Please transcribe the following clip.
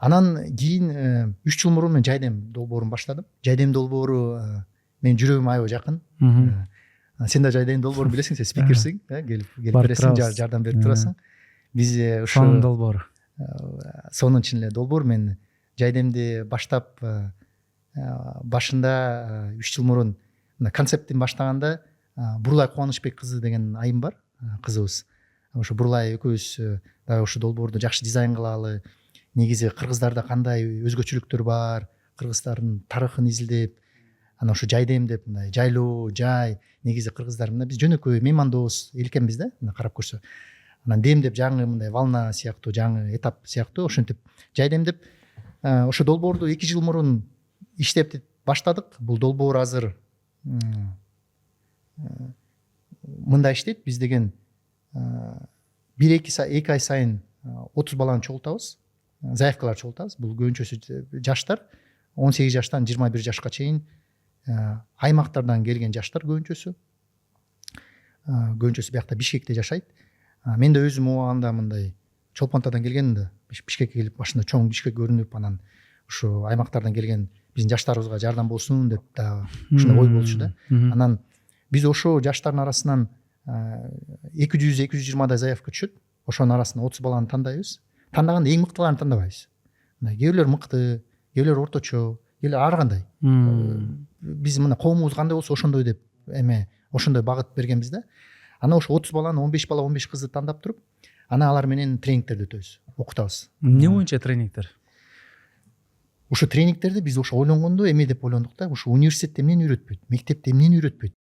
Анан кийин 3 жыл мурун мен жайдем долбоорун баштадым. Жайдем долбоору менин жүрөгүмө аябай жакын. Сен да жайдем долбоорун билесиң, сен спикерсиң, келип бересиң, жардам берип турасың. Биз ушу сонун долбоор. Сонун чын эле долбоор. Мен жайдемди баштап башында 3 жыл мурун концептин баштаганда Бурлай Кубанычбек кызы деген айым бар, кызыбыз. Ошо Бурлай экөөбүз дагы ошо долбоорду жакшы дизайн кылалы. Негизи кыргыздарда кандай өзгөчөлүктөр бар, кыргыздардын тарыхын изилдеп, анан ошо жайдем деп мындай жайлоо, жай, негизи кыргыздар мына биз жөнөкөй меймандос эл экенбиз да, мына карап көрсө. Анан дем деп жаңы мындай волна сыяктуу, жаңы этап сыяктуу ошентип жайдем деп ошо долбоорду 2 жыл мурун иштеп баштадык. Бул долбоор азыр мындай иштейт. Биз деген 1-2 ай сайын 30 баланы чогултабыз, заявкалар чогултабыз. Бул көбүнчөсү жаштар, 18 жаштан 21 жашка чейин аймактардан келген жаштар көбүнчөсү. Көбүнчөсү биякта Бишкекте жашайт. Мен да өзүм убагында мындай Чолпонтадан келгенмин да, Бишкекке келип башында чоң Бишкек көрүнүп, анан ушу аймактардан келген биздин жаштарыбызга жардам болсун деп да ушундай ой болчу да. Анан биз ошо жаштардын арасынан 200-220 заявка түшөт. Ошонун арасынан 30 баланы тандайбыз. Тандаганда эң мыктыларын тандабайбыз. Кээ бирлер мыкты, кээ бирлер орточо, кээ бирлер ар кандай. Биз мына коомубуз кандай болсо ошондой деп ошондой багыт бергенбиз да. Анан ошо 30 баланы 15 бала, 15 кызды тандап туруп, анан алар менен тренингтерди өтөбүз, окутабыз. Эмне боюнча тренингтер? Ошо тренингтерди биз ошо ойлонгондо эме деп ойлондук да, ошо университетте эмнени үйрөтпөйт, мектепте эмнени үйрөтпөйт.